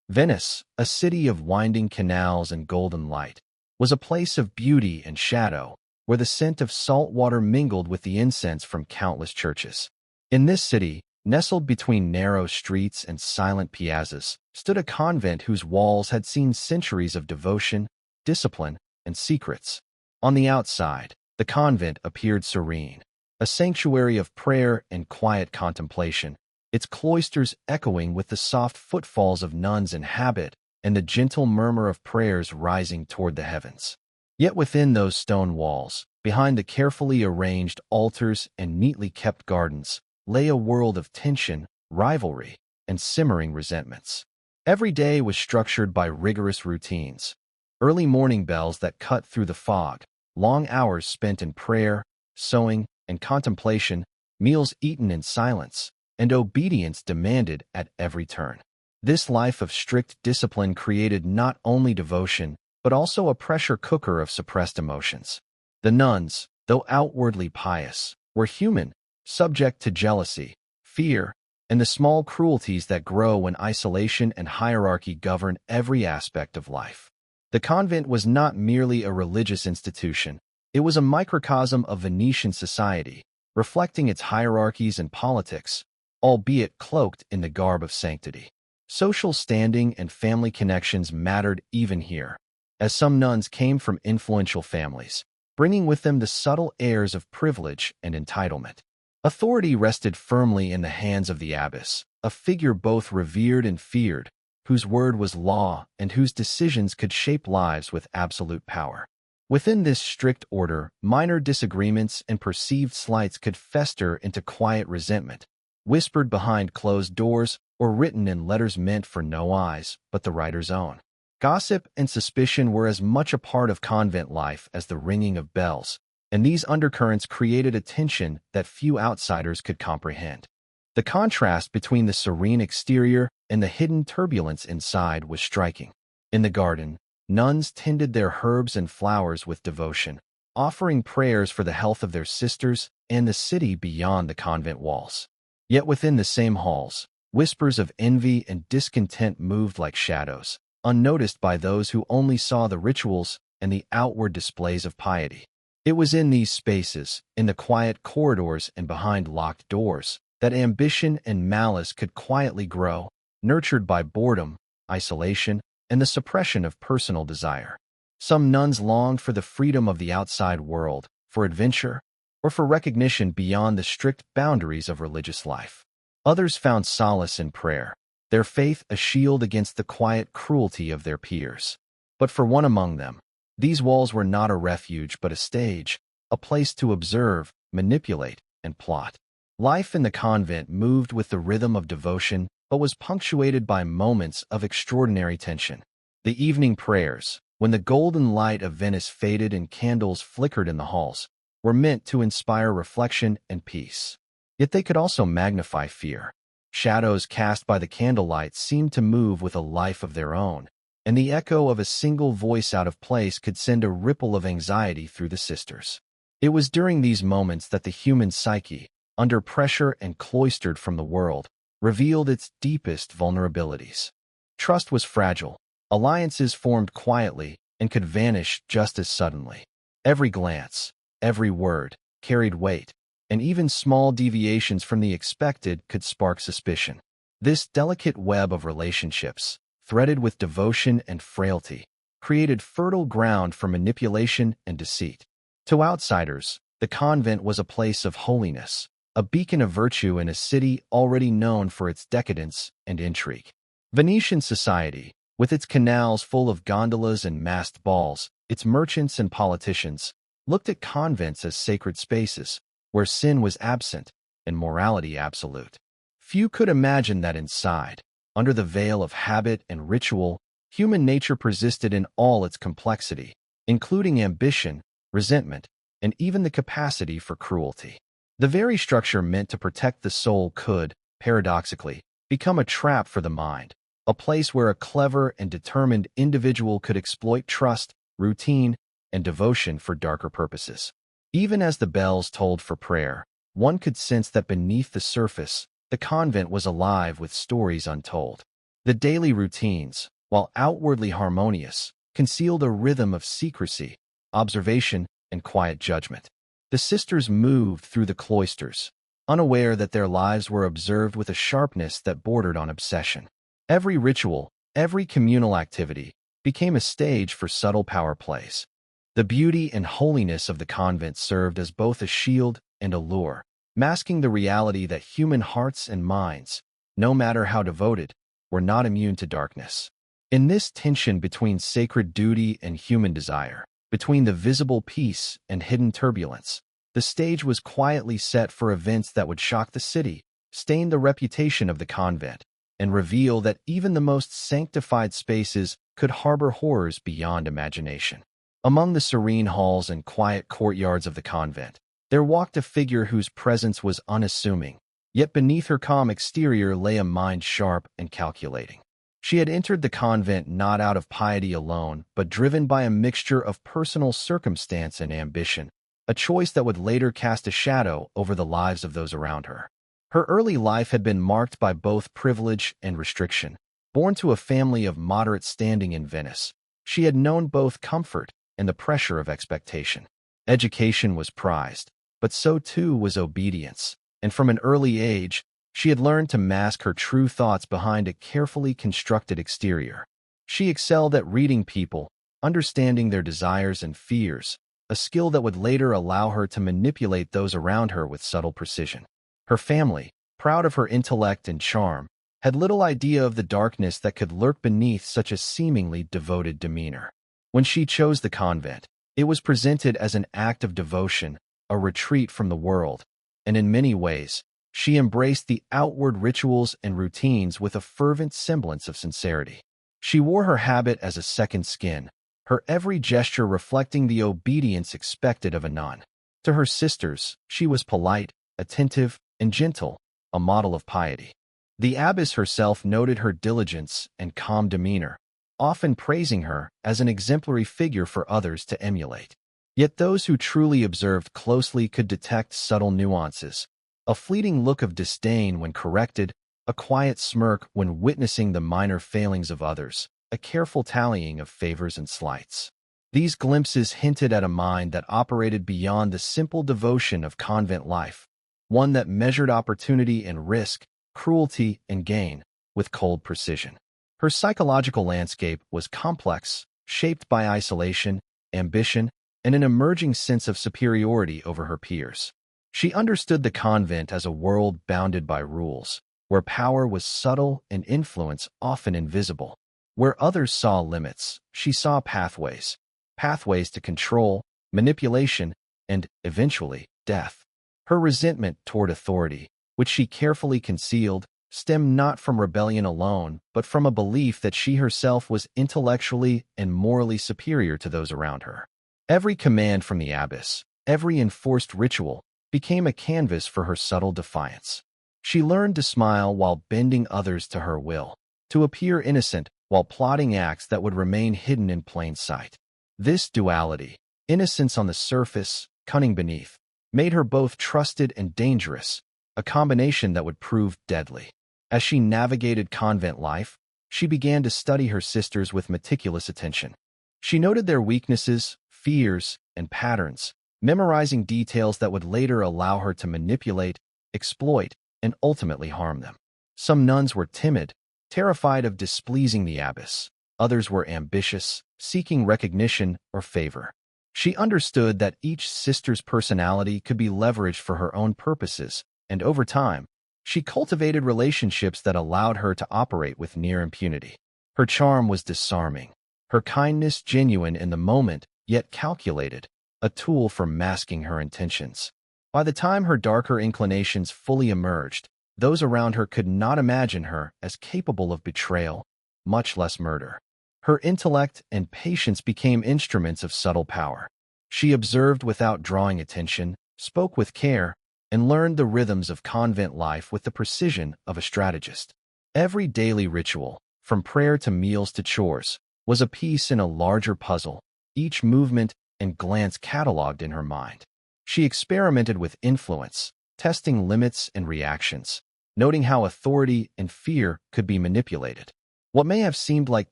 Venice, a city of winding canals and golden light, was a place of beauty and shadow, where the scent of salt water mingled with the incense from countless churches. In this city, nestled between narrow streets and silent piazzas, stood a convent whose walls had seen centuries of devotion, discipline, and secrets. On the outside, the convent appeared serene, a sanctuary of prayer and quiet contemplation, its cloisters echoing with the soft footfalls of nuns in habit and the gentle murmur of prayers rising toward the heavens. Yet within those stone walls, behind the carefully arranged altars and neatly kept gardens, lay a world of tension, rivalry, and simmering resentments. Every day was structured by rigorous routines. Early morning bells that cut through the fog, long hours spent in prayer, sewing, and contemplation, meals eaten in silence, and obedience demanded at every turn. This life of strict discipline created not only devotion, but also a pressure cooker of suppressed emotions. The nuns, though outwardly pious, were human, subject to jealousy, fear, and the small cruelties that grow when isolation and hierarchy govern every aspect of life. The convent was not merely a religious institution, it was a microcosm of Venetian society, reflecting its hierarchies and politics, albeit cloaked in the garb of sanctity. Social standing and family connections mattered even here, as some nuns came from influential families, bringing with them the subtle airs of privilege and entitlement. Authority rested firmly in the hands of the abbess, a figure both revered and feared, whose word was law and whose decisions could shape lives with absolute power. Within this strict order, minor disagreements and perceived slights could fester into quiet resentment, whispered behind closed doors or written in letters meant for no eyes but the writer's own. Gossip and suspicion were as much a part of convent life as the ringing of bells, and these undercurrents created a tension that few outsiders could comprehend. The contrast between the serene exterior and the hidden turbulence inside was striking. In the garden, nuns tended their herbs and flowers with devotion, offering prayers for the health of their sisters and the city beyond the convent walls. Yet within the same halls, whispers of envy and discontent moved like shadows, unnoticed by those who only saw the rituals and the outward displays of piety. It was in these spaces, in the quiet corridors and behind locked doors, that ambition and malice could quietly grow, nurtured by boredom, isolation, and the suppression of personal desire. Some nuns longed for the freedom of the outside world, for adventure, or for recognition beyond the strict boundaries of religious life. Others found solace in prayer, their faith a shield against the quiet cruelty of their peers. But for one among them, these walls were not a refuge but a stage, a place to observe, manipulate, and plot. Life in the convent moved with the rhythm of devotion, but was punctuated by moments of extraordinary tension. The evening prayers, when the golden light of Venice faded and candles flickered in the halls, were meant to inspire reflection and peace. Yet they could also magnify fear. Shadows cast by the candlelight seemed to move with a life of their own, and the echo of a single voice out of place could send a ripple of anxiety through the sisters. It was during these moments that the human psyche, under pressure and cloistered from the world, revealed its deepest vulnerabilities. Trust was fragile. Alliances formed quietly and could vanish just as suddenly. Every glance, every word, carried weight, and even small deviations from the expected could spark suspicion. This delicate web of relationships, threaded with devotion and frailty, created fertile ground for manipulation and deceit. To outsiders, the convent was a place of holiness, a beacon of virtue in a city already known for its decadence and intrigue. Venetian society, with its canals full of gondolas and masked balls, its merchants and politicians, looked at convents as sacred spaces, where sin was absent and morality absolute. Few could imagine that inside, under the veil of habit and ritual, human nature persisted in all its complexity, including ambition, resentment, and even the capacity for cruelty. The very structure meant to protect the soul could, paradoxically, become a trap for the mind, a place where a clever and determined individual could exploit trust, routine, and devotion for darker purposes. Even as the bells tolled for prayer, one could sense that beneath the surface, the convent was alive with stories untold. The daily routines, while outwardly harmonious, concealed a rhythm of secrecy, observation, and quiet judgment. The sisters moved through the cloisters, unaware that their lives were observed with a sharpness that bordered on obsession. Every ritual, every communal activity, became a stage for subtle power plays. The beauty and holiness of the convent served as both a shield and a lure, masking the reality that human hearts and minds, no matter how devoted, were not immune to darkness. In this tension between sacred duty and human desire, between the visible peace and hidden turbulence, the stage was quietly set for events that would shock the city, stain the reputation of the convent, and reveal that even the most sanctified spaces could harbor horrors beyond imagination. Among the serene halls and quiet courtyards of the convent, there walked a figure whose presence was unassuming, yet beneath her calm exterior lay a mind sharp and calculating. She had entered the convent not out of piety alone, but driven by a mixture of personal circumstance and ambition, a choice that would later cast a shadow over the lives of those around her. Her early life had been marked by both privilege and restriction. Born to a family of moderate standing in Venice, she had known both comfort and the pressure of expectation. Education was prized, but so too was obedience, and from an early age, she had learned to mask her true thoughts behind a carefully constructed exterior. She excelled at reading people, understanding their desires and fears, a skill that would later allow her to manipulate those around her with subtle precision. Her family, proud of her intellect and charm, had little idea of the darkness that could lurk beneath such a seemingly devoted demeanor. When she chose the convent, it was presented as an act of devotion, a retreat from the world, and in many ways, she embraced the outward rituals and routines with a fervent semblance of sincerity. She wore her habit as a second skin, her every gesture reflecting the obedience expected of a nun. To her sisters, she was polite, attentive, and gentle, a model of piety. The abbess herself noted her diligence and calm demeanor, often praising her as an exemplary figure for others to emulate. Yet those who truly observed closely could detect subtle nuances, a fleeting look of disdain when corrected, a quiet smirk when witnessing the minor failings of others, a careful tallying of favors and slights. These glimpses hinted at a mind that operated beyond the simple devotion of convent life, one that measured opportunity and risk, cruelty and gain, with cold precision. Her psychological landscape was complex, shaped by isolation, ambition, and an emerging sense of superiority over her peers. She understood the convent as a world bounded by rules, where power was subtle and influence often invisible. Where others saw limits, she saw pathways to control, manipulation, and, eventually, death. Her resentment toward authority, which she carefully concealed, stemmed not from rebellion alone, but from a belief that she herself was intellectually and morally superior to those around her. Every command from the abbess, every enforced ritual, became a canvas for her subtle defiance. She learned to smile while bending others to her will, to appear innocent while plotting acts that would remain hidden in plain sight. This duality, innocence on the surface, cunning beneath, made her both trusted and dangerous, a combination that would prove deadly. As she navigated convent life, she began to study her sisters with meticulous attention. She noted their weaknesses, fears, and patterns, memorizing details that would later allow her to manipulate, exploit, and ultimately harm them. Some nuns were timid, terrified of displeasing the abbess. Others were ambitious, seeking recognition or favor. She understood that each sister's personality could be leveraged for her own purposes, and over time, she cultivated relationships that allowed her to operate with near impunity. Her charm was disarming, her kindness genuine in the moment, yet calculated, a tool for masking her intentions. By the time her darker inclinations fully emerged, those around her could not imagine her as capable of betrayal, much less murder. Her intellect and patience became instruments of subtle power. She observed without drawing attention, spoke with care, and learned the rhythms of convent life with the precision of a strategist. Every daily ritual, from prayer to meals to chores, was a piece in a larger puzzle, each movement and glance catalogued in her mind. She experimented with influence, testing limits and reactions, noting how authority and fear could be manipulated. What may have seemed like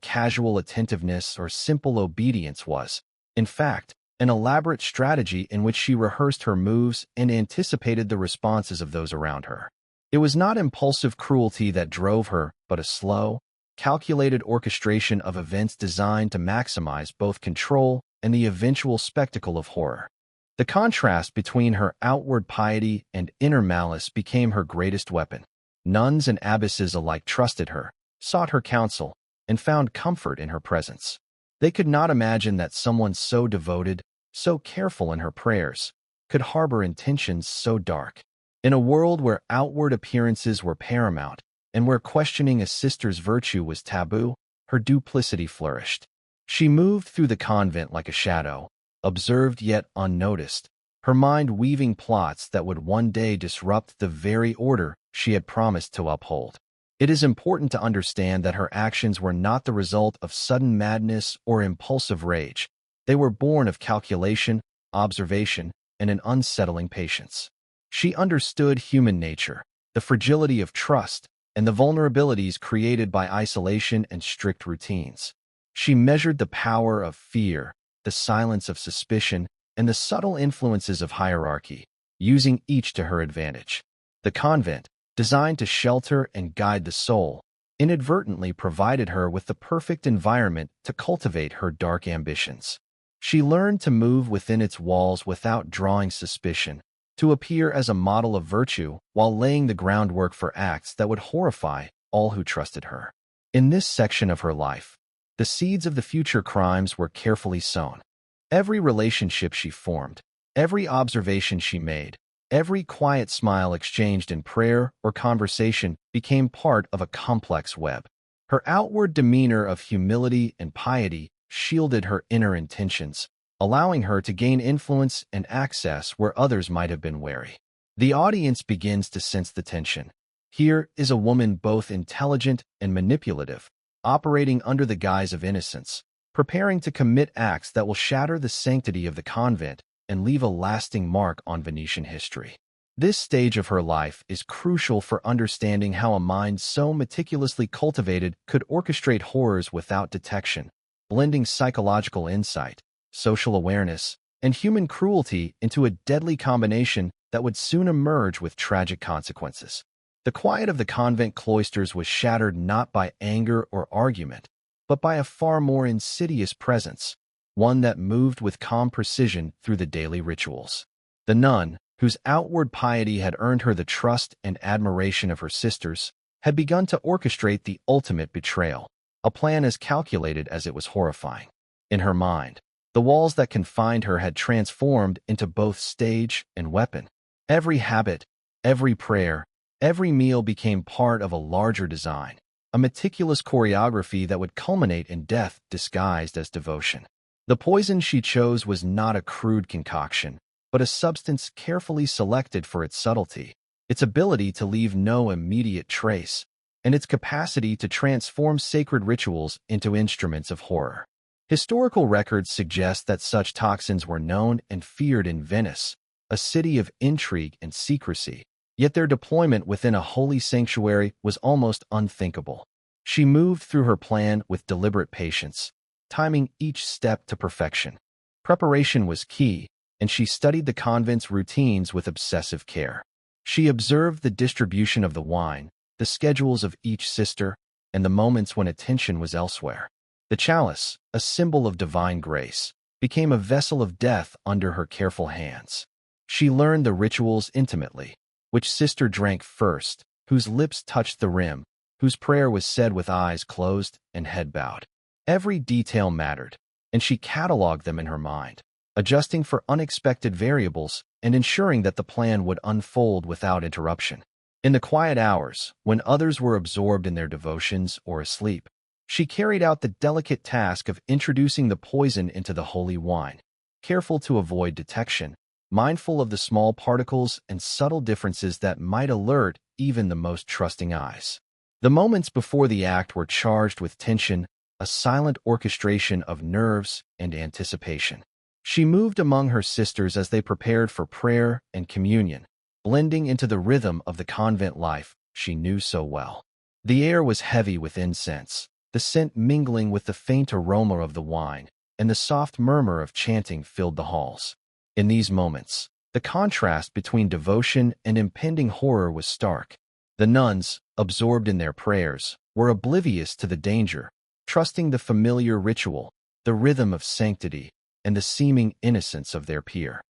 casual attentiveness or simple obedience was, in fact, an elaborate strategy in which she rehearsed her moves and anticipated the responses of those around her. It was not impulsive cruelty that drove her, but a slow, calculated orchestration of events designed to maximize both control and the eventual spectacle of horror. The contrast between her outward piety and inner malice became her greatest weapon. Nuns and abbesses alike trusted her, sought her counsel, and found comfort in her presence. They could not imagine that someone so devoted, so careful in her prayers, could harbor intentions so dark. In a world where outward appearances were paramount, and where questioning a sister's virtue was taboo, her duplicity flourished. She moved through the convent like a shadow, observed yet unnoticed, her mind weaving plots that would one day disrupt the very order she had promised to uphold. It is important to understand that her actions were not the result of sudden madness or impulsive rage. They were born of calculation, observation, and an unsettling patience. She understood human nature, the fragility of trust, and the vulnerabilities created by isolation and strict routines. She measured the power of fear, the silence of suspicion, and the subtle influences of hierarchy, using each to her advantage. The convent, designed to shelter and guide the soul, inadvertently provided her with the perfect environment to cultivate her dark ambitions. She learned to move within its walls without drawing suspicion, to appear as a model of virtue while laying the groundwork for acts that would horrify all who trusted her. In this section of her life, the seeds of the future crimes were carefully sown. Every relationship she formed, every observation she made, every quiet smile exchanged in prayer or conversation became part of a complex web. Her outward demeanor of humility and piety shielded her inner intentions, allowing her to gain influence and access where others might have been wary. The audience begins to sense the tension. Here is a woman both intelligent and manipulative, operating under the guise of innocence, preparing to commit acts that will shatter the sanctity of the convent and leave a lasting mark on Venetian history. This stage of her life is crucial for understanding how a mind so meticulously cultivated could orchestrate horrors without detection, blending psychological insight, social awareness, and human cruelty into a deadly combination that would soon emerge with tragic consequences. The quiet of the convent cloisters was shattered not by anger or argument, but by a far more insidious presence, one that moved with calm precision through the daily rituals. The nun, whose outward piety had earned her the trust and admiration of her sisters, had begun to orchestrate the ultimate betrayal, a plan as calculated as it was horrifying. In her mind, the walls that confined her had transformed into both stage and weapon. Every habit, every prayer, every meal became part of a larger design, a meticulous choreography that would culminate in death disguised as devotion. The poison she chose was not a crude concoction, but a substance carefully selected for its subtlety, its ability to leave no immediate trace, and its capacity to transform sacred rituals into instruments of horror. Historical records suggest that such toxins were known and feared in Venice, a city of intrigue and secrecy, yet their deployment within a holy sanctuary was almost unthinkable. She moved through her plan with deliberate patience, timing each step to perfection. Preparation was key, and she studied the convent's routines with obsessive care. She observed the distribution of the wine, the schedules of each sister, and the moments when attention was elsewhere. The chalice, a symbol of divine grace, became a vessel of death under her careful hands. She learned the rituals intimately, which sister drank first, whose lips touched the rim, whose prayer was said with eyes closed and head bowed. Every detail mattered, and she cataloged them in her mind, adjusting for unexpected variables and ensuring that the plan would unfold without interruption. In the quiet hours, when others were absorbed in their devotions or asleep, she carried out the delicate task of introducing the poison into the holy wine, careful to avoid detection, mindful of the small particles and subtle differences that might alert even the most trusting eyes. The moments before the act were charged with tension, a silent orchestration of nerves and anticipation. She moved among her sisters as they prepared for prayer and communion, blending into the rhythm of the convent life she knew so well. The air was heavy with incense, the scent mingling with the faint aroma of the wine, and the soft murmur of chanting filled the halls. In these moments, the contrast between devotion and impending horror was stark. The nuns, absorbed in their prayers, were oblivious to the danger, trusting the familiar ritual, the rhythm of sanctity, and the seeming innocence of their peer.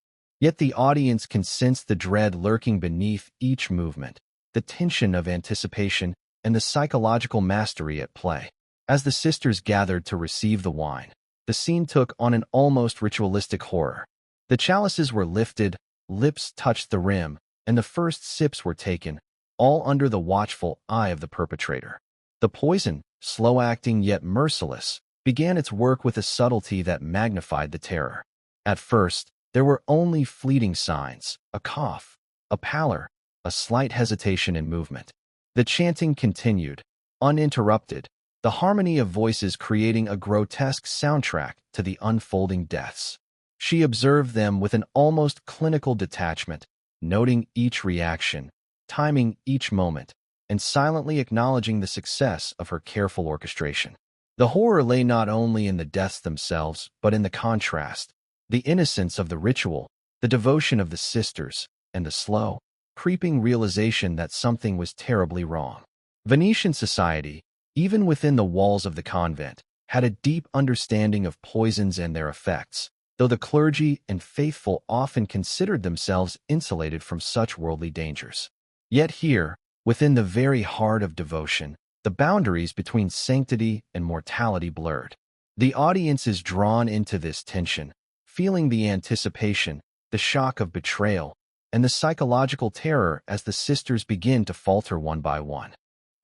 Yet the audience can sense the dread lurking beneath each movement, the tension of anticipation, and the psychological mastery at play. As the sisters gathered to receive the wine, the scene took on an almost ritualistic horror. The chalices were lifted, lips touched the rim, and the first sips were taken, all under the watchful eye of the perpetrator. The poison, slow-acting yet merciless, began its work with a subtlety that magnified the terror. At first, there were only fleeting signs, a cough, a pallor, a slight hesitation in movement. The chanting continued, uninterrupted, the harmony of voices creating a grotesque soundtrack to the unfolding deaths. She observed them with an almost clinical detachment, noting each reaction, timing each moment, and silently acknowledging the success of her careful orchestration. The horror lay not only in the deaths themselves, but in the contrast, the innocence of the ritual, the devotion of the sisters, and the slow, creeping realization that something was terribly wrong. Venetian society, even within the walls of the convent, had a deep understanding of poisons and their effects, though the clergy and faithful often considered themselves insulated from such worldly dangers. Yet here, within the very heart of devotion, the boundaries between sanctity and mortality blurred. The audience is drawn into this tension, feeling the anticipation, the shock of betrayal, and the psychological terror as the sisters begin to falter one by one.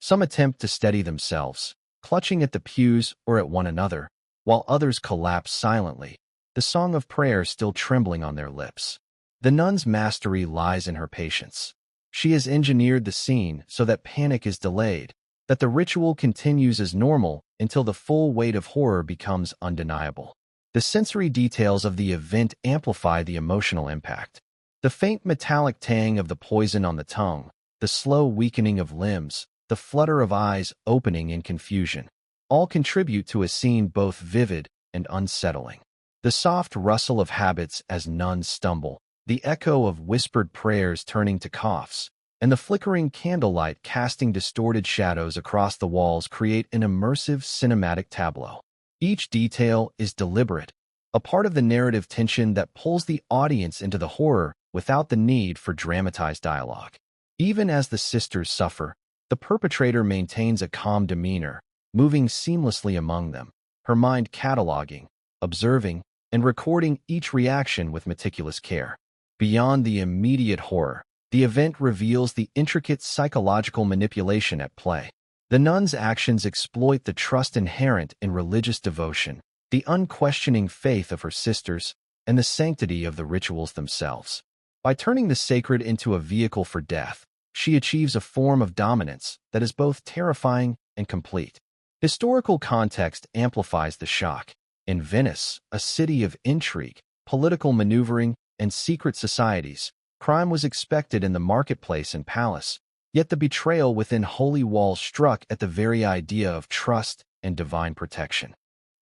Some attempt to steady themselves, clutching at the pews or at one another, while others collapse silently, the song of prayer still trembling on their lips. The nun's mastery lies in her patience. She has engineered the scene so that panic is delayed, that the ritual continues as normal until the full weight of horror becomes undeniable. The sensory details of the event amplify the emotional impact. The faint metallic tang of the poison on the tongue, the slow weakening of limbs, the flutter of eyes opening in confusion, all contribute to a scene both vivid and unsettling. The soft rustle of habits as nuns stumble, the echo of whispered prayers turning to coughs, and the flickering candlelight casting distorted shadows across the walls create an immersive cinematic tableau. Each detail is deliberate, a part of the narrative tension that pulls the audience into the horror without the need for dramatized dialogue. Even as the sisters suffer, the perpetrator maintains a calm demeanor, moving seamlessly among them, her mind cataloging, observing, and recording each reaction with meticulous care. Beyond the immediate horror, the event reveals the intricate psychological manipulation at play. The nun's actions exploit the trust inherent in religious devotion, the unquestioning faith of her sisters, and the sanctity of the rituals themselves. By turning the sacred into a vehicle for death, she achieves a form of dominance that is both terrifying and complete. Historical context amplifies the shock. In Venice, a city of intrigue, political maneuvering, and secret societies, crime was expected in the marketplace and palace, yet the betrayal within holy walls struck at the very idea of trust and divine protection.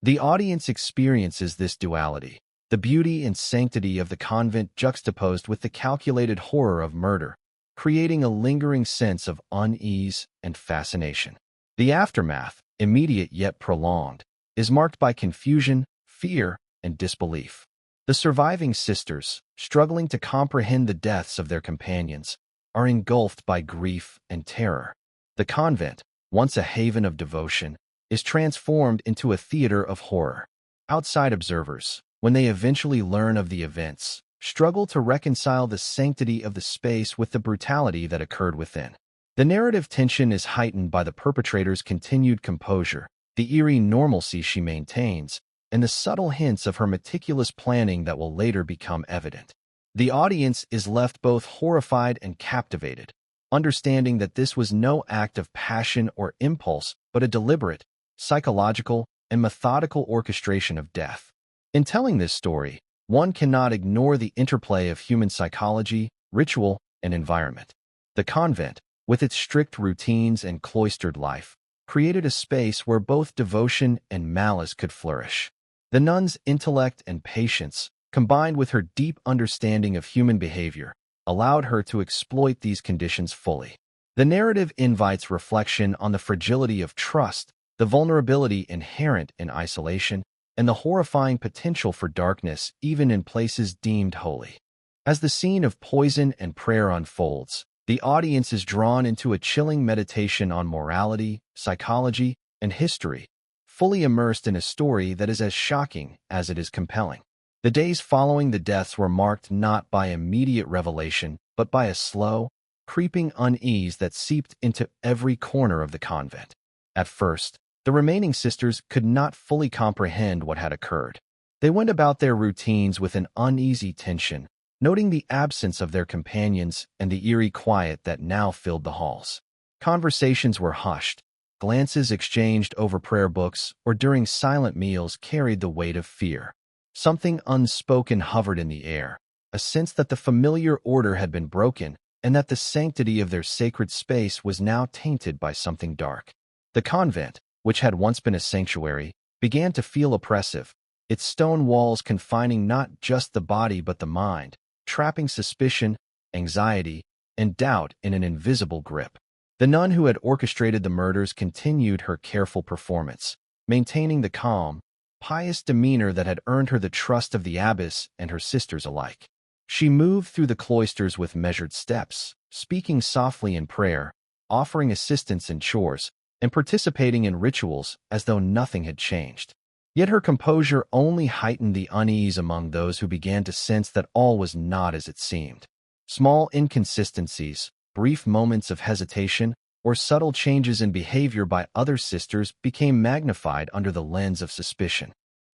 The audience experiences this duality, the beauty and sanctity of the convent juxtaposed with the calculated horror of murder, creating a lingering sense of unease and fascination. The aftermath, immediate yet prolonged, is marked by confusion, fear, and disbelief. The surviving sisters, struggling to comprehend the deaths of their companions, are engulfed by grief and terror. The convent, once a haven of devotion, is transformed into a theater of horror. Outside observers, when they eventually learn of the events, struggle to reconcile the sanctity of the space with the brutality that occurred within. The narrative tension is heightened by the perpetrator's continued composure, the eerie normalcy she maintains, and the subtle hints of her meticulous planning that will later become evident. The audience is left both horrified and captivated, understanding that this was no act of passion or impulse, but a deliberate, psychological, and methodical orchestration of death. In telling this story, one cannot ignore the interplay of human psychology, ritual, and environment. The convent, with its strict routines and cloistered life, created a space where both devotion and malice could flourish. The nun's intellect and patience, combined with her deep understanding of human behavior, allowed her to exploit these conditions fully. The narrative invites reflection on the fragility of trust, the vulnerability inherent in isolation, and the horrifying potential for darkness even in places deemed holy. As the scene of poison and prayer unfolds, the audience is drawn into a chilling meditation on morality, psychology, and history, fully immersed in a story that is as shocking as it is compelling. The days following the deaths were marked not by immediate revelation, but by a slow, creeping unease that seeped into every corner of the convent. At first, the remaining sisters could not fully comprehend what had occurred. They went about their routines with an uneasy tension, noting the absence of their companions and the eerie quiet that now filled the halls. Conversations were hushed, glances exchanged over prayer books or during silent meals carried the weight of fear. Something unspoken hovered in the air, a sense that the familiar order had been broken and that the sanctity of their sacred space was now tainted by something dark. The convent, which had once been a sanctuary, began to feel oppressive, its stone walls confining not just the body but the mind, trapping suspicion, anxiety, and doubt in an invisible grip. The nun who had orchestrated the murders continued her careful performance, maintaining the calm, pious demeanor that had earned her the trust of the abbess and her sisters alike. She moved through the cloisters with measured steps, speaking softly in prayer, offering assistance in chores, and participating in rituals as though nothing had changed. Yet her composure only heightened the unease among those who began to sense that all was not as it seemed. Small inconsistencies, brief moments of hesitation, or subtle changes in behavior by other sisters became magnified under the lens of suspicion.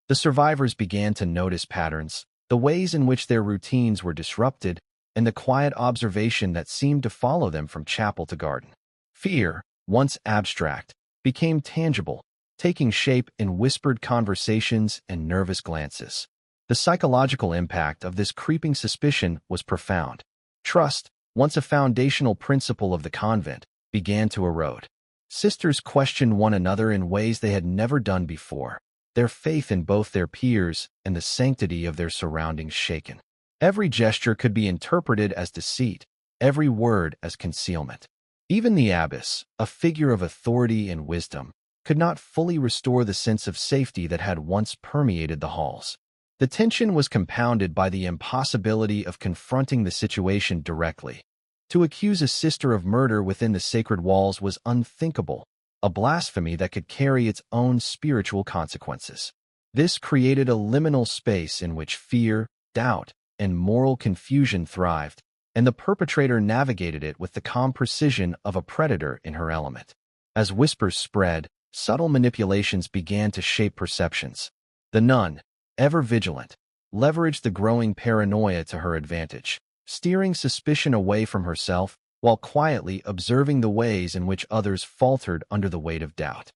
The survivors began to notice patterns, the ways in which their routines were disrupted, and the quiet observation that seemed to follow them from chapel to garden. Fear, once abstract, became tangible, taking shape in whispered conversations and nervous glances. The psychological impact of this creeping suspicion was profound. Trust, once a foundational principle of the convent, began to erode. Sisters questioned one another in ways they had never done before, their faith in both their peers and the sanctity of their surroundings shaken. Every gesture could be interpreted as deceit, every word as concealment. Even the abbess, a figure of authority and wisdom, could not fully restore the sense of safety that had once permeated the halls. The tension was compounded by the impossibility of confronting the situation directly. To accuse a sister of murder within the sacred walls was unthinkable, a blasphemy that could carry its own spiritual consequences. This created a liminal space in which fear, doubt, and moral confusion thrived, and the perpetrator navigated it with the calm precision of a predator in her element. As whispers spread, subtle manipulations began to shape perceptions. The nun, ever vigilant, leveraged the growing paranoia to her advantage, steering suspicion away from herself while quietly observing the ways in which others faltered under the weight of doubt.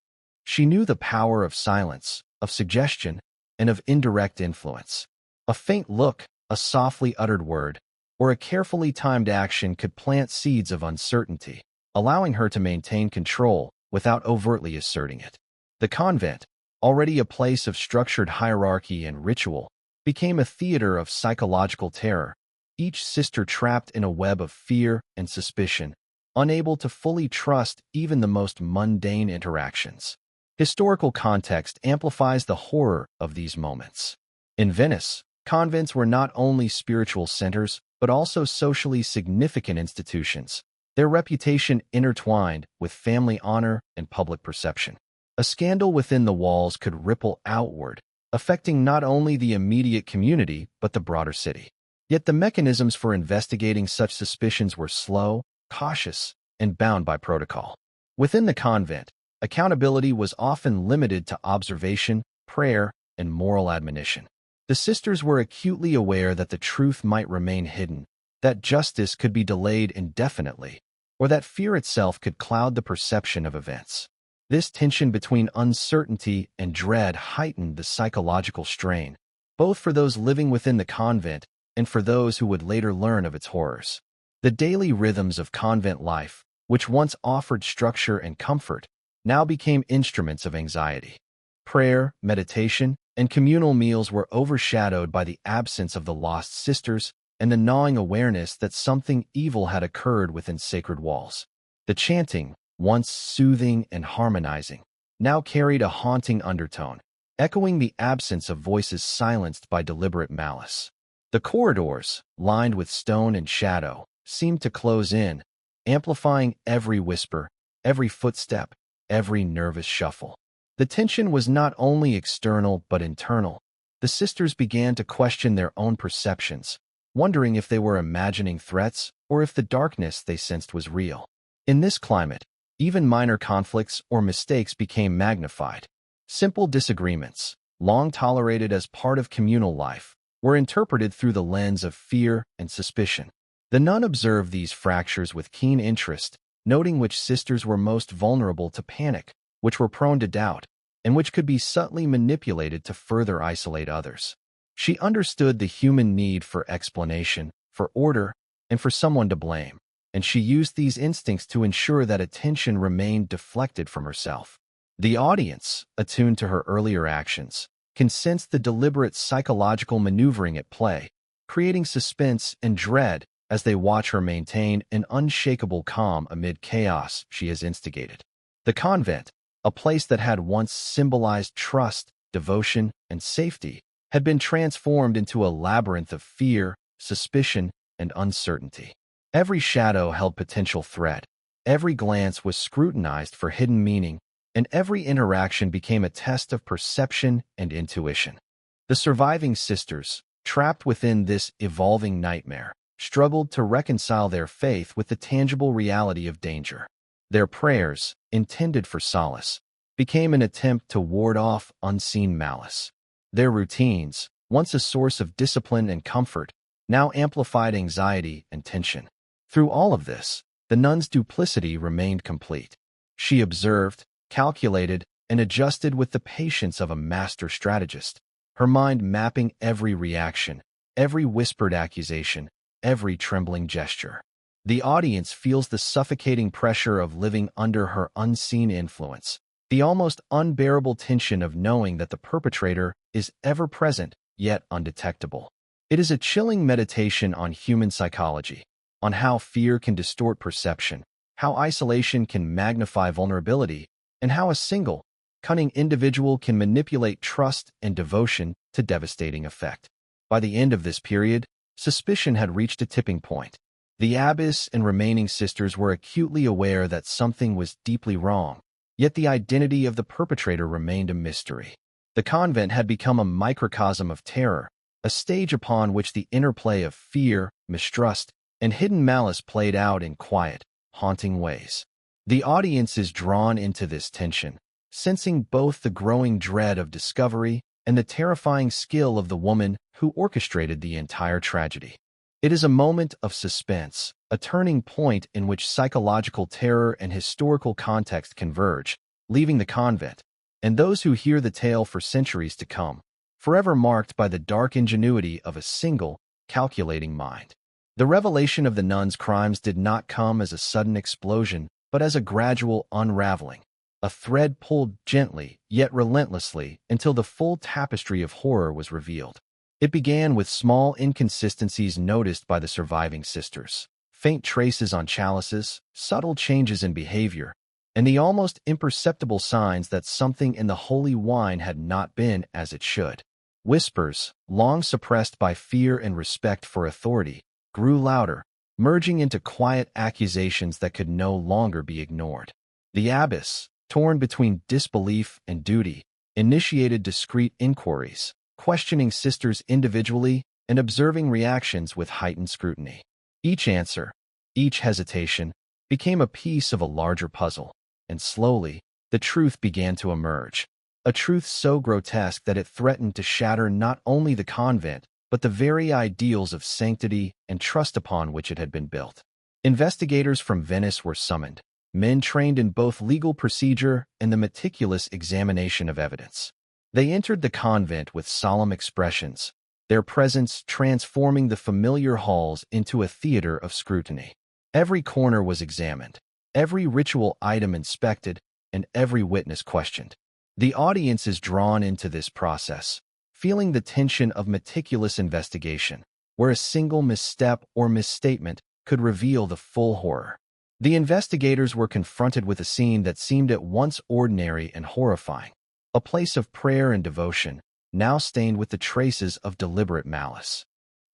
She knew the power of silence, of suggestion, and of indirect influence. A faint look, a softly uttered word, or a carefully timed action could plant seeds of uncertainty, allowing her to maintain control without overtly asserting it. The convent, already a place of structured hierarchy and ritual, became a theater of psychological terror, each sister trapped in a web of fear and suspicion, unable to fully trust even the most mundane interactions. Historical context amplifies the horror of these moments. In Venice, convents were not only spiritual centers, but also socially significant institutions, their reputation intertwined with family honor and public perception. A scandal within the walls could ripple outward, affecting not only the immediate community but the broader city. Yet the mechanisms for investigating such suspicions were slow, cautious, and bound by protocol. Within the convent, accountability was often limited to observation, prayer, and moral admonition. The sisters were acutely aware that the truth might remain hidden, that justice could be delayed indefinitely, or that fear itself could cloud the perception of events. This tension between uncertainty and dread heightened the psychological strain, both for those living within the convent and for those who would later learn of its horrors. The daily rhythms of convent life, which once offered structure and comfort, now became instruments of anxiety. Prayer, meditation, and communal meals were overshadowed by the absence of the lost sisters and the gnawing awareness that something evil had occurred within sacred walls. The chanting, once soothing and harmonizing, now carried a haunting undertone, echoing the absence of voices silenced by deliberate malice. The corridors, lined with stone and shadow, seemed to close in, amplifying every whisper, every footstep, every nervous shuffle. The tension was not only external but internal. The sisters began to question their own perceptions, wondering if they were imagining threats or if the darkness they sensed was real. In this climate, even minor conflicts or mistakes became magnified. Simple disagreements, long tolerated as part of communal life, were interpreted through the lens of fear and suspicion. The nun observed these fractures with keen interest, noting which sisters were most vulnerable to panic, which were prone to doubt, and which could be subtly manipulated to further isolate others. She understood the human need for explanation, for order, and for someone to blame, and she used these instincts to ensure that attention remained deflected from herself. The audience, attuned to her earlier actions, can sense the deliberate psychological maneuvering at play, creating suspense and dread as they watch her maintain an unshakable calm amid chaos she has instigated. The convent, a place that had once symbolized trust, devotion, and safety, had been transformed into a labyrinth of fear, suspicion, and uncertainty. Every shadow held potential threat, every glance was scrutinized for hidden meaning, and every interaction became a test of perception and intuition. The surviving sisters, trapped within this evolving nightmare, struggled to reconcile their faith with the tangible reality of danger. Their prayers, intended for solace, became an attempt to ward off unseen malice. Their routines, once a source of discipline and comfort, now amplified anxiety and tension. Through all of this, the nun's duplicity remained complete. She observed, calculated, and adjusted with the patience of a master strategist, her mind mapping every reaction, every whispered accusation, every trembling gesture. The audience feels the suffocating pressure of living under her unseen influence, the almost unbearable tension of knowing that the perpetrator is ever present yet undetectable. It is a chilling meditation on human psychology, on how fear can distort perception, how isolation can magnify vulnerability, and how a single, cunning individual can manipulate trust and devotion to devastating effect. By the end of this period, suspicion had reached a tipping point. The abbess and remaining sisters were acutely aware that something was deeply wrong, yet the identity of the perpetrator remained a mystery. The convent had become a microcosm of terror, a stage upon which the interplay of fear, mistrust, and hidden malice played out in quiet, haunting ways. The audience is drawn into this tension, sensing both the growing dread of discovery and the terrifying skill of the woman who orchestrated the entire tragedy. It is a moment of suspense, a turning point in which psychological terror and historical context converge, leaving the convent, and those who hear the tale for centuries to come, forever marked by the dark ingenuity of a single, calculating mind. The revelation of the nun's crimes did not come as a sudden explosion, but as a gradual unraveling, a thread pulled gently, yet relentlessly, until the full tapestry of horror was revealed. It began with small inconsistencies noticed by the surviving sisters, faint traces on chalices, subtle changes in behavior, and the almost imperceptible signs that something in the holy wine had not been as it should. Whispers, long suppressed by fear and respect for authority, grew louder, merging into quiet accusations that could no longer be ignored. The abbess, torn between disbelief and duty, initiated discreet inquiries, questioning sisters individually and observing reactions with heightened scrutiny. Each answer, each hesitation, became a piece of a larger puzzle, and slowly, the truth began to emerge. A truth so grotesque that it threatened to shatter not only the convent, but the very ideals of sanctity and trust upon which it had been built. Investigators from Venice were summoned, men trained in both legal procedure and the meticulous examination of evidence. They entered the convent with solemn expressions, their presence transforming the familiar halls into a theater of scrutiny. Every corner was examined, every ritual item inspected, and every witness questioned. The audience is drawn into this process, feeling the tension of meticulous investigation, where a single misstep or misstatement could reveal the full horror. The investigators were confronted with a scene that seemed at once ordinary and horrifying, a place of prayer and devotion, now stained with the traces of deliberate malice.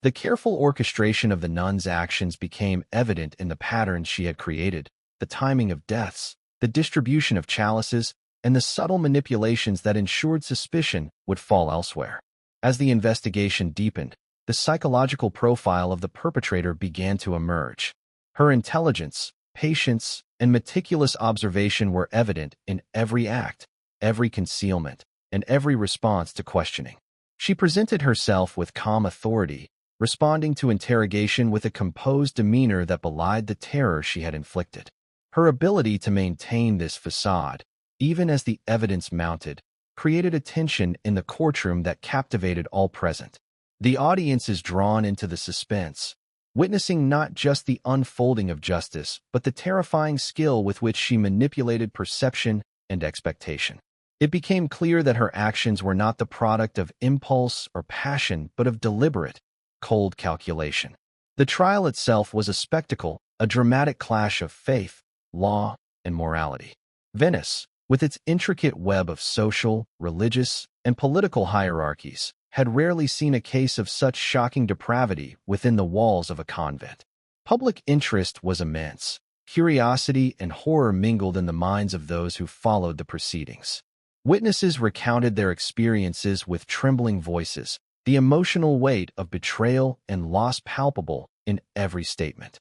The careful orchestration of the nun's actions became evident in the patterns she had created, the timing of deaths, the distribution of chalices, and the subtle manipulations that ensured suspicion would fall elsewhere. As the investigation deepened, the psychological profile of the perpetrator began to emerge. Her intelligence, patience, and meticulous observation were evident in every act, every concealment, and every response to questioning. She presented herself with calm authority, responding to interrogation with a composed demeanor that belied the terror she had inflicted. Her ability to maintain this facade, even as the evidence mounted, created a tension in the courtroom that captivated all present. The audience is drawn into the suspense, witnessing not just the unfolding of justice, but the terrifying skill with which she manipulated perception and expectation. It became clear that her actions were not the product of impulse or passion, but of deliberate, cold calculation. The trial itself was a spectacle, a dramatic clash of faith, law, and morality. Venice, with its intricate web of social, religious, and political hierarchies, had rarely seen a case of such shocking depravity within the walls of a convent. Public interest was immense. Curiosity and horror mingled in the minds of those who followed the proceedings. Witnesses recounted their experiences with trembling voices, the emotional weight of betrayal and loss palpable in every statement.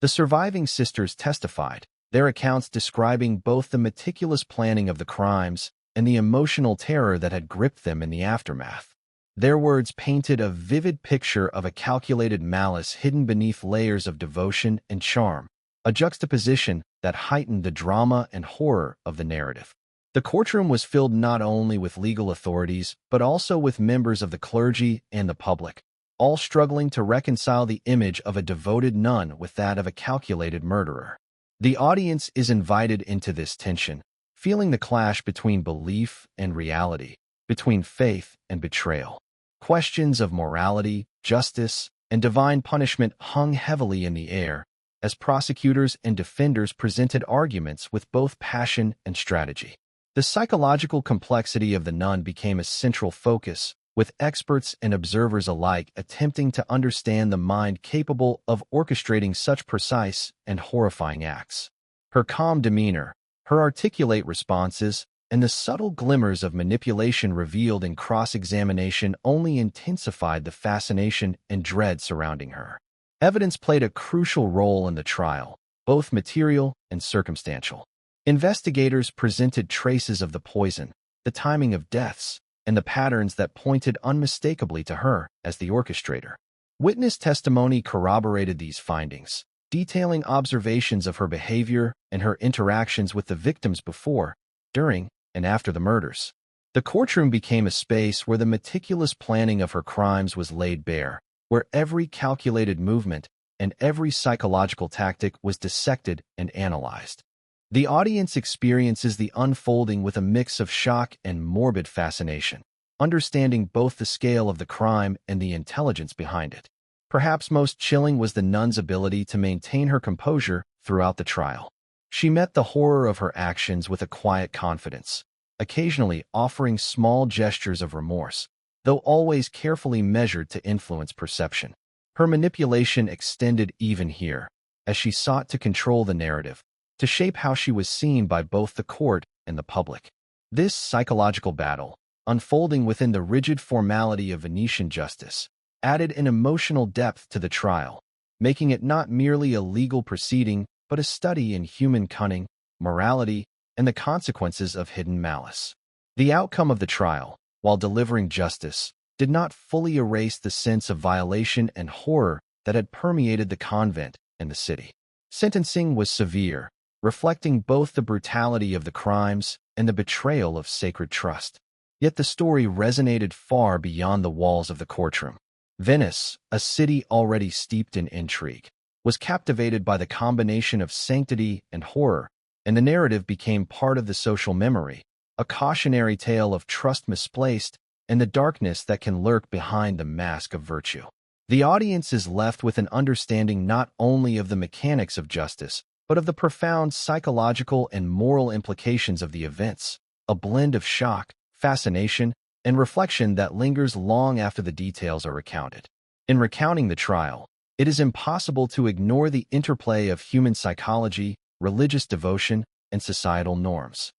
The surviving sisters testified, their accounts describing both the meticulous planning of the crimes and the emotional terror that had gripped them in the aftermath. Their words painted a vivid picture of a calculated malice hidden beneath layers of devotion and charm, a juxtaposition that heightened the drama and horror of the narrative. The courtroom was filled not only with legal authorities, but also with members of the clergy and the public, all struggling to reconcile the image of a devoted nun with that of a calculated murderer. The audience is invited into this tension, feeling the clash between belief and reality, between faith and betrayal. Questions of morality, justice, and divine punishment hung heavily in the air, as prosecutors and defenders presented arguments with both passion and strategy. The psychological complexity of the nun became a central focus, with experts and observers alike attempting to understand the mind capable of orchestrating such precise and horrifying acts. Her calm demeanor, her articulate responses, and the subtle glimmers of manipulation revealed in cross-examination only intensified the fascination and dread surrounding her. Evidence played a crucial role in the trial, both material and circumstantial. Investigators presented traces of the poison, the timing of deaths, and the patterns that pointed unmistakably to her as the orchestrator. Witness testimony corroborated these findings, detailing observations of her behavior and her interactions with the victims before, during, and after the murders. The courtroom became a space where the meticulous planning of her crimes was laid bare, where every calculated movement and every psychological tactic was dissected and analyzed. The audience experiences the unfolding with a mix of shock and morbid fascination, understanding both the scale of the crime and the intelligence behind it. Perhaps most chilling was the nun's ability to maintain her composure throughout the trial. She met the horror of her actions with a quiet confidence, occasionally offering small gestures of remorse, though always carefully measured to influence perception. Her manipulation extended even here, as she sought to control the narrative, to shape how she was seen by both the court and the public. This psychological battle, unfolding within the rigid formality of Venetian justice, added an emotional depth to the trial, making it not merely a legal proceeding, but a study in human cunning, morality, and the consequences of hidden malice. The outcome of the trial, while delivering justice, did not fully erase the sense of violation and horror that had permeated the convent and the city. Sentencing was severe, reflecting both the brutality of the crimes and the betrayal of sacred trust. Yet the story resonated far beyond the walls of the courtroom. Venice, a city already steeped in intrigue, was captivated by the combination of sanctity and horror, and the narrative became part of the social memory, a cautionary tale of trust misplaced and the darkness that can lurk behind the mask of virtue. The audience is left with an understanding not only of the mechanics of justice, but of the profound psychological and moral implications of the events, a blend of shock, fascination, and reflection that lingers long after the details are recounted. In recounting the trial, it is impossible to ignore the interplay of human psychology, religious devotion, and societal norms.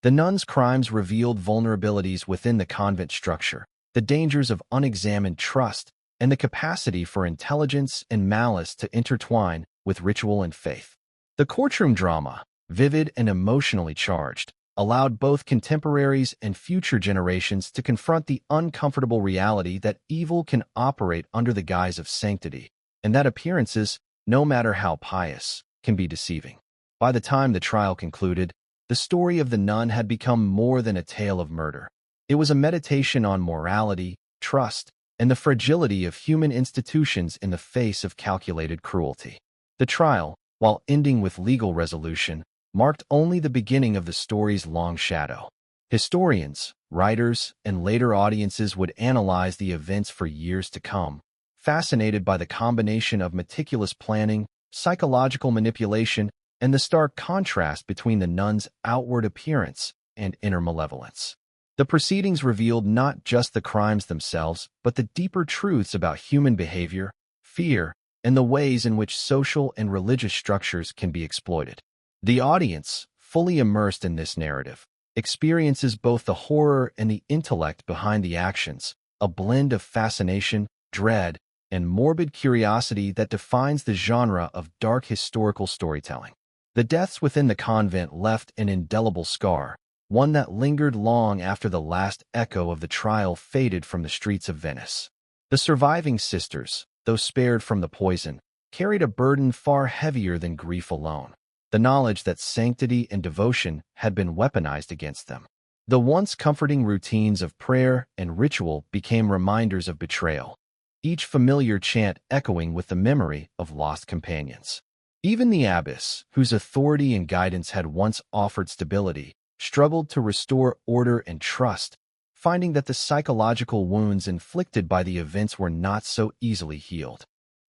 The nuns' crimes revealed vulnerabilities within the convent structure, the dangers of unexamined trust, and the capacity for intelligence and malice to intertwine with ritual and faith. The courtroom drama, vivid and emotionally charged, allowed both contemporaries and future generations to confront the uncomfortable reality that evil can operate under the guise of sanctity, and that appearances, no matter how pious, can be deceiving. By the time the trial concluded, the story of the nun had become more than a tale of murder. It was a meditation on morality, trust, and the fragility of human institutions in the face of calculated cruelty. The trial, while ending with legal resolution, marked only the beginning of the story's long shadow. Historians, writers, and later audiences would analyze the events for years to come, fascinated by the combination of meticulous planning, psychological manipulation, and the stark contrast between the nun's outward appearance and inner malevolence. The proceedings revealed not just the crimes themselves, but the deeper truths about human behavior, fear, and the ways in which social and religious structures can be exploited. The audience, fully immersed in this narrative, experiences both the horror and the intellect behind the actions, a blend of fascination, dread, and morbid curiosity that defines the genre of dark historical storytelling. The deaths within the convent left an indelible scar, one that lingered long after the last echo of the trial faded from the streets of Venice. The surviving sisters, though spared from the poison, carried a burden far heavier than grief alone, the knowledge that sanctity and devotion had been weaponized against them. The once comforting routines of prayer and ritual became reminders of betrayal, each familiar chant echoing with the memory of lost companions. Even the abbess, whose authority and guidance had once offered stability, struggled to restore order and trust, finding that the psychological wounds inflicted by the events were not so easily healed.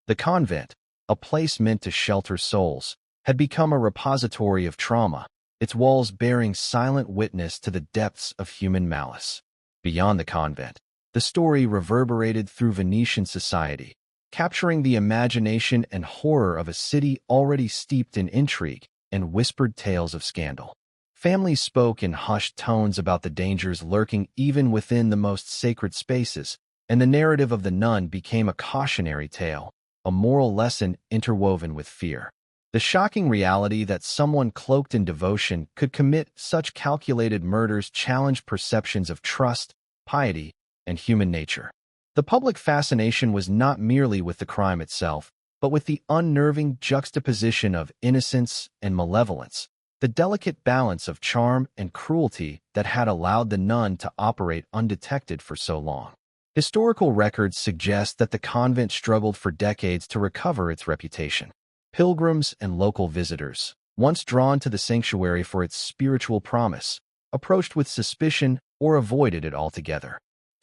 The convent, a place meant to shelter souls, had become a repository of trauma, its walls bearing silent witness to the depths of human malice. Beyond the convent, the story reverberated through Venetian society, capturing the imagination and horror of a city already steeped in intrigue and whispered tales of scandal. Families spoke in hushed tones about the dangers lurking even within the most sacred spaces, and the narrative of the nun became a cautionary tale, a moral lesson interwoven with fear. The shocking reality that someone cloaked in devotion could commit such calculated murders challenged perceptions of trust, piety, and human nature. The public fascination was not merely with the crime itself, but with the unnerving juxtaposition of innocence and malevolence, the delicate balance of charm and cruelty that had allowed the nun to operate undetected for so long. Historical records suggest that the convent struggled for decades to recover its reputation. Pilgrims and local visitors, once drawn to the sanctuary for its spiritual promise, approached with suspicion or avoided it altogether.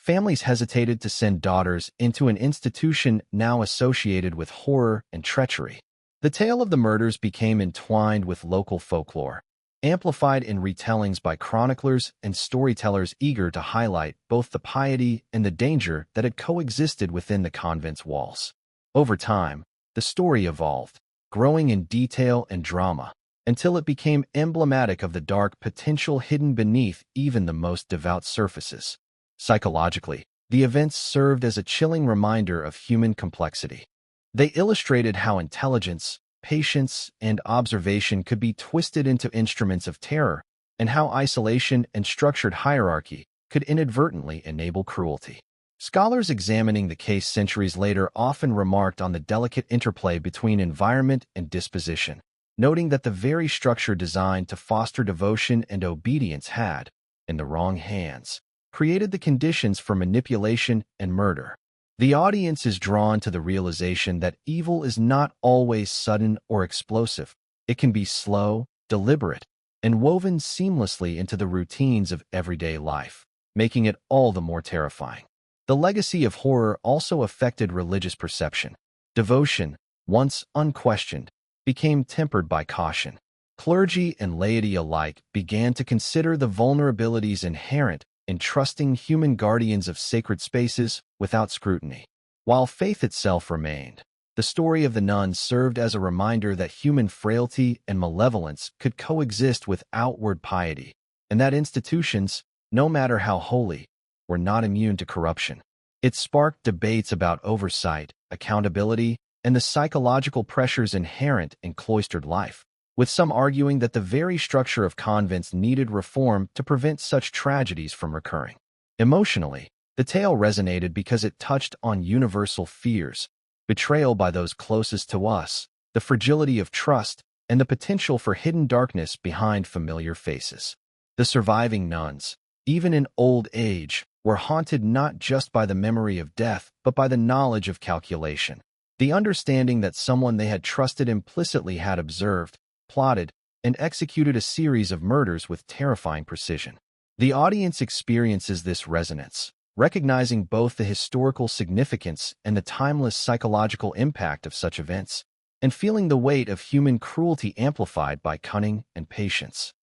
Families hesitated to send daughters into an institution now associated with horror and treachery. The tale of the murders became entwined with local folklore, amplified in retellings by chroniclers and storytellers eager to highlight both the piety and the danger that had coexisted within the convent's walls. Over time, the story evolved, growing in detail and drama, until it became emblematic of the dark potential hidden beneath even the most devout surfaces. Psychologically, the events served as a chilling reminder of human complexity. They illustrated how intelligence, patience, and observation could be twisted into instruments of terror, and how isolation and structured hierarchy could inadvertently enable cruelty. Scholars examining the case centuries later often remarked on the delicate interplay between environment and disposition, noting that the very structure designed to foster devotion and obedience had, in the wrong hands, created the conditions for manipulation and murder. The audience is drawn to the realization that evil is not always sudden or explosive. It can be slow, deliberate, and woven seamlessly into the routines of everyday life, making it all the more terrifying. The legacy of horror also affected religious perception. Devotion, once unquestioned, became tempered by caution. Clergy and laity alike began to consider the vulnerabilities inherent in trusting human guardians of sacred spaces without scrutiny. While faith itself remained, the story of the nuns served as a reminder that human frailty and malevolence could coexist with outward piety, and that institutions, no matter how holy, were not immune to corruption. It sparked debates about oversight, accountability, and the psychological pressures inherent in cloistered life, with some arguing that the very structure of convents needed reform to prevent such tragedies from recurring. Emotionally, the tale resonated because it touched on universal fears: betrayal by those closest to us, the fragility of trust, and the potential for hidden darkness behind familiar faces. The surviving nuns, even in old age, were haunted not just by the memory of death, but by the knowledge of calculation. The understanding that someone they had trusted implicitly had observed, plotted, and executed a series of murders with terrifying precision. The audience experiences this resonance, recognizing both the historical significance and the timeless psychological impact of such events, and feeling the weight of human cruelty amplified by cunning and patience.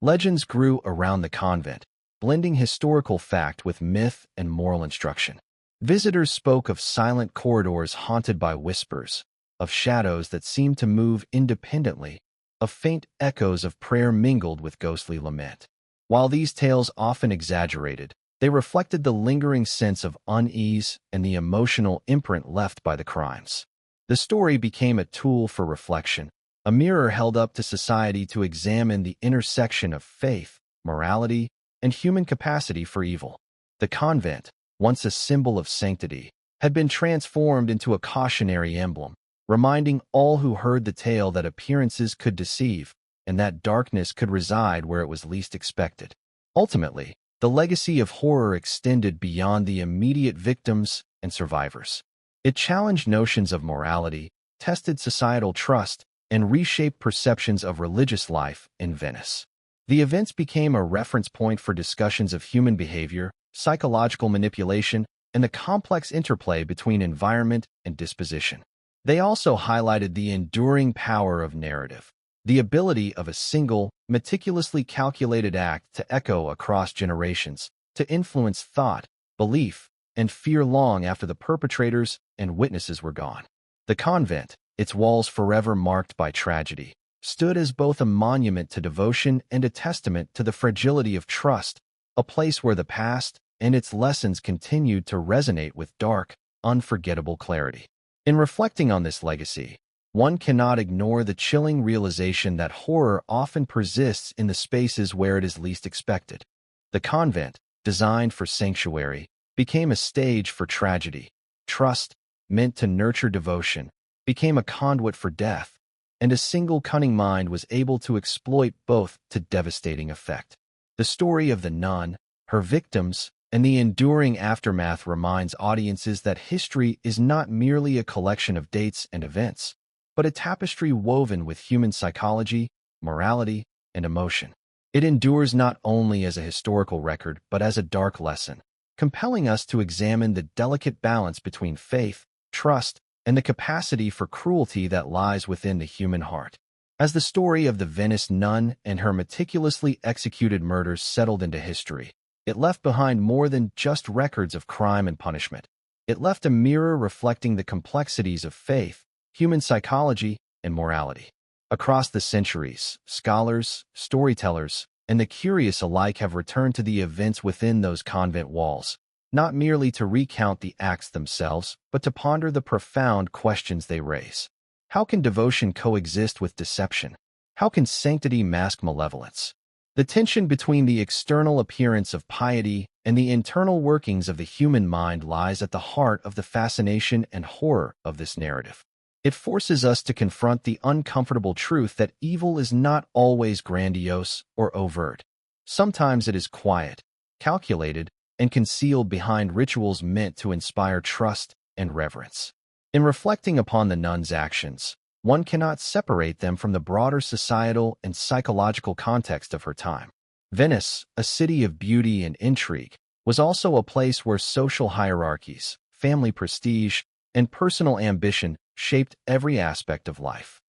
Legends grew around the convent, blending historical fact with myth and moral instruction. Visitors spoke of silent corridors haunted by whispers, of shadows that seemed to move independently, of faint echoes of prayer mingled with ghostly lament. While these tales often exaggerated, they reflected the lingering sense of unease and the emotional imprint left by the crimes. The story became a tool for reflection, a mirror held up to society to examine the intersection of faith, morality, and human capacity for evil. The convent, once a symbol of sanctity, had been transformed into a cautionary emblem, reminding all who heard the tale that appearances could deceive, and that darkness could reside where it was least expected. Ultimately, the legacy of horror extended beyond the immediate victims and survivors. It challenged notions of morality, tested societal trust, and reshaped perceptions of religious life in Venice. The events became a reference point for discussions of human behavior, psychological manipulation, and the complex interplay between environment and disposition. They also highlighted the enduring power of narrative, the ability of a single, meticulously calculated act to echo across generations, to influence thought, belief, and fear long after the perpetrators and witnesses were gone. The convent, its walls forever marked by tragedy, stood as both a monument to devotion and a testament to the fragility of trust, a place where the past and its lessons continued to resonate with dark, unforgettable clarity. In reflecting on this legacy, one cannot ignore the chilling realization that horror often persists in the spaces where it is least expected. The convent, designed for sanctuary, became a stage for tragedy. Trust, meant to nurture devotion, became a conduit for death, and a single cunning mind was able to exploit both to devastating effect. The story of the nun, her victims, and the enduring aftermath reminds audiences that history is not merely a collection of dates and events, but a tapestry woven with human psychology, morality, and emotion. It endures not only as a historical record but as a dark lesson, compelling us to examine the delicate balance between faith, trust, and the capacity for cruelty that lies within the human heart. As the story of the Venice Nun and her meticulously executed murders settled into history, it left behind more than just records of crime and punishment. It left a mirror reflecting the complexities of faith, human psychology, and morality. Across the centuries, scholars, storytellers, and the curious alike have returned to the events within those convent walls, not merely to recount the acts themselves, but to ponder the profound questions they raise. How can devotion coexist with deception? How can sanctity mask malevolence? The tension between the external appearance of piety and the internal workings of the human mind lies at the heart of the fascination and horror of this narrative. It forces us to confront the uncomfortable truth that evil is not always grandiose or overt. Sometimes it is quiet, calculated, and concealed behind rituals meant to inspire trust and reverence. In reflecting upon the nun's actions, one cannot separate them from the broader societal and psychological context of her time. Venice, a city of beauty and intrigue, was also a place where social hierarchies, family prestige, and personal ambition shaped every aspect of life.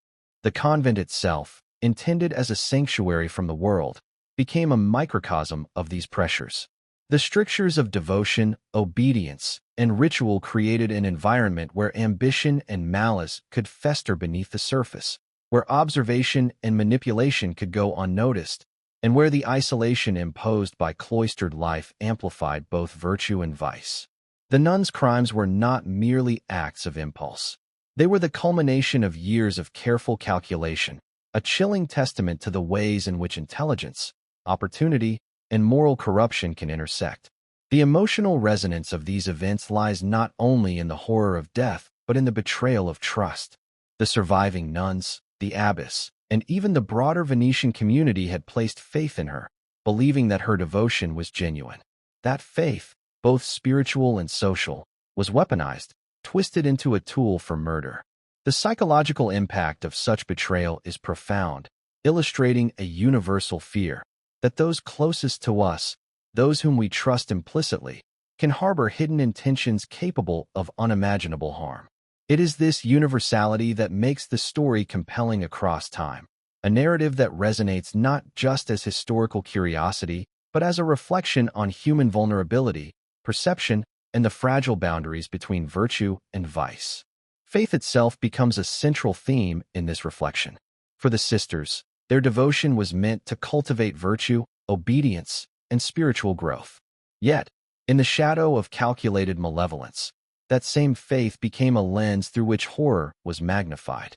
The convent itself, intended as a sanctuary from the world, became a microcosm of these pressures. The strictures of devotion, obedience, and ritual created an environment where ambition and malice could fester beneath the surface, where observation and manipulation could go unnoticed, and where the isolation imposed by cloistered life amplified both virtue and vice. The nuns' crimes were not merely acts of impulse. They were the culmination of years of careful calculation, a chilling testament to the ways in which intelligence, opportunity, and moral corruption can intersect. The emotional resonance of these events lies not only in the horror of death, but in the betrayal of trust. The surviving nuns, the abbess, and even the broader Venetian community had placed faith in her, believing that her devotion was genuine. That faith, both spiritual and social, was weaponized, twisted into a tool for murder. The psychological impact of such betrayal is profound, illustrating a universal fear that those closest to us, those whom we trust implicitly, can harbor hidden intentions capable of unimaginable harm. It is this universality that makes the story compelling across time, a narrative that resonates not just as historical curiosity, but as a reflection on human vulnerability, perception, and the fragile boundaries between virtue and vice. Faith itself becomes a central theme in this reflection. For the sisters, their devotion was meant to cultivate virtue, obedience, and spiritual growth. Yet, in the shadow of calculated malevolence, that same faith became a lens through which horror was magnified.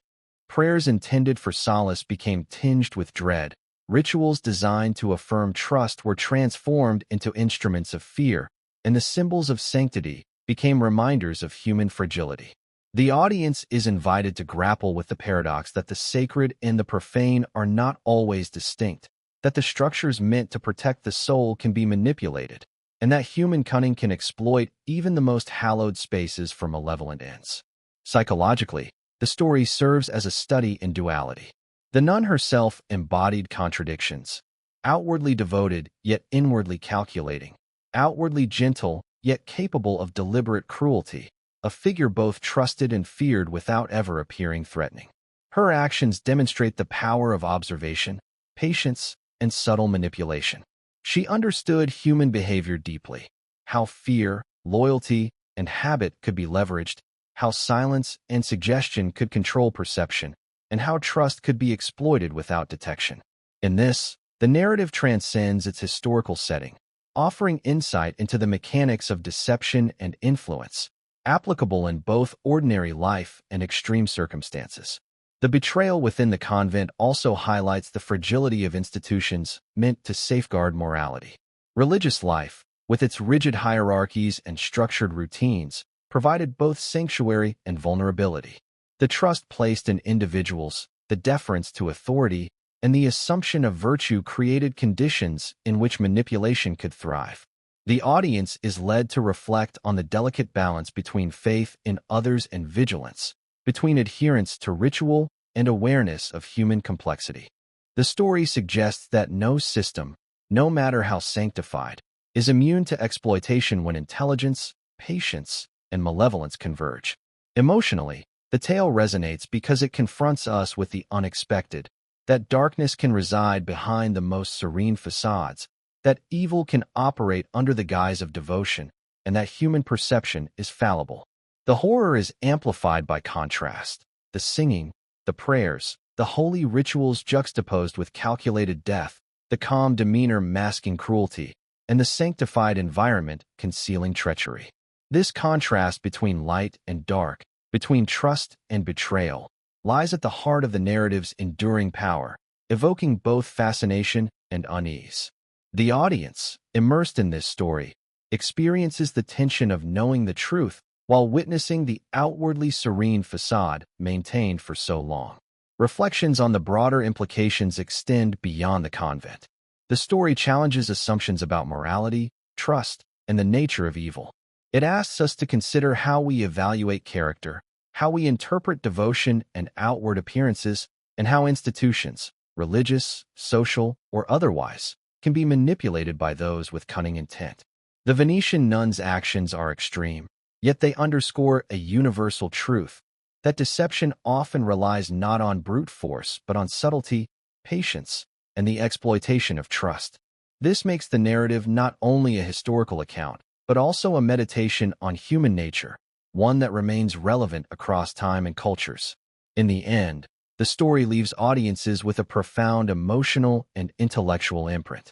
Prayers intended for solace became tinged with dread. Rituals designed to affirm trust were transformed into instruments of fear, and the symbols of sanctity became reminders of human fragility. The audience is invited to grapple with the paradox that the sacred and the profane are not always distinct, that the structures meant to protect the soul can be manipulated, and that human cunning can exploit even the most hallowed spaces for malevolent ends. Psychologically, the story serves as a study in duality. The nun herself embodied contradictions, outwardly devoted yet inwardly calculating, outwardly gentle yet capable of deliberate cruelty, a figure both trusted and feared without ever appearing threatening. Her actions demonstrate the power of observation, patience, and subtle manipulation. She understood human behavior deeply, how fear, loyalty, and habit could be leveraged, how silence and suggestion could control perception, and how trust could be exploited without detection. In this, the narrative transcends its historical setting, offering insight into the mechanics of deception and influence, applicable in both ordinary life and extreme circumstances. The betrayal within the convent also highlights the fragility of institutions meant to safeguard morality. Religious life, with its rigid hierarchies and structured routines, provided both sanctuary and vulnerability. The trust placed in individuals, the deference to authority, and the assumption of virtue created conditions in which manipulation could thrive. The audience is led to reflect on the delicate balance between faith in others and vigilance, between adherence to ritual and awareness of human complexity. The story suggests that no system, no matter how sanctified, is immune to exploitation when intelligence, patience, and malevolence converge. Emotionally, the tale resonates because it confronts us with the unexpected, that darkness can reside behind the most serene facades, that evil can operate under the guise of devotion, and that human perception is fallible. The horror is amplified by contrast. The singing, the prayers, the holy rituals juxtaposed with calculated death, the calm demeanor masking cruelty, and the sanctified environment concealing treachery. This contrast between light and dark, between trust and betrayal, lies at the heart of the narrative's enduring power, evoking both fascination and unease. The audience, immersed in this story, experiences the tension of knowing the truth while witnessing the outwardly serene facade maintained for so long. Reflections on the broader implications extend beyond the convent. The story challenges assumptions about morality, trust, and the nature of evil. It asks us to consider how we evaluate character, how we interpret devotion and outward appearances, and how institutions, religious, social, or otherwise, can be manipulated by those with cunning intent. The Venetian nuns' actions are extreme, yet they underscore a universal truth that deception often relies not on brute force but on subtlety, patience, and the exploitation of trust. This makes the narrative not only a historical account, but also a meditation on human nature, one that remains relevant across time and cultures. In the end, the story leaves audiences with a profound emotional and intellectual imprint.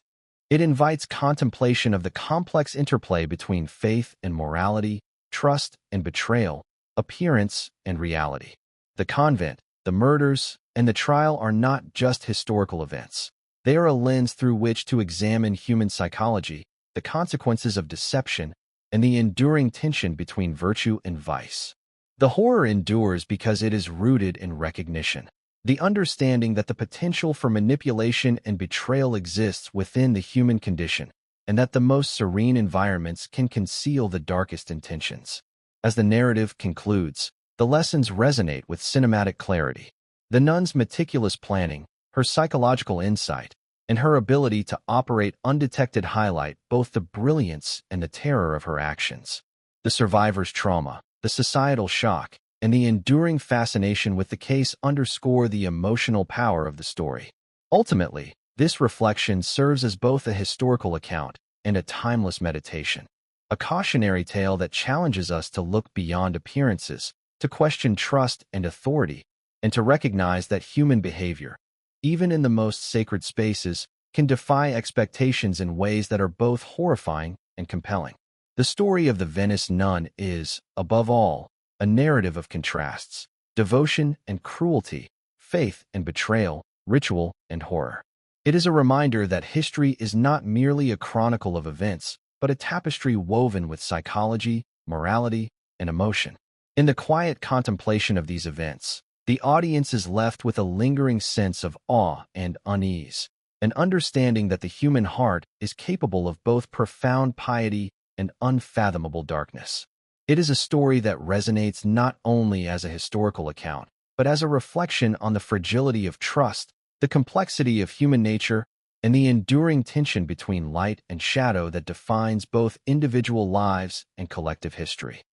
It invites contemplation of the complex interplay between faith and morality, trust and betrayal, appearance and reality. The convent, the murders, and the trial are not just historical events. They are a lens through which to examine human psychology, the consequences of deception, and the enduring tension between virtue and vice. The horror endures because it is rooted in recognition. The understanding that the potential for manipulation and betrayal exists within the human condition, and that the most serene environments can conceal the darkest intentions. As the narrative concludes, the lessons resonate with cinematic clarity. The nun's meticulous planning, her psychological insight, and her ability to operate undetected highlight both the brilliance and the terror of her actions. The survivor's trauma, the societal shock, and the enduring fascination with the case underscore the emotional power of the story. Ultimately, this reflection serves as both a historical account and a timeless meditation, a cautionary tale that challenges us to look beyond appearances, to question trust and authority, and to recognize that human behavior, even in the most sacred spaces, can defy expectations in ways that are both horrifying and compelling. The story of the Venice Nun is, above all, a narrative of contrasts, devotion and cruelty, faith and betrayal, ritual and horror. It is a reminder that history is not merely a chronicle of events, but a tapestry woven with psychology, morality, and emotion. In the quiet contemplation of these events, the audience is left with a lingering sense of awe and unease, an understanding that the human heart is capable of both profound piety and unfathomable darkness. It is a story that resonates not only as a historical account, but as a reflection on the fragility of trust, the complexity of human nature, and the enduring tension between light and shadow that defines both individual lives and collective history.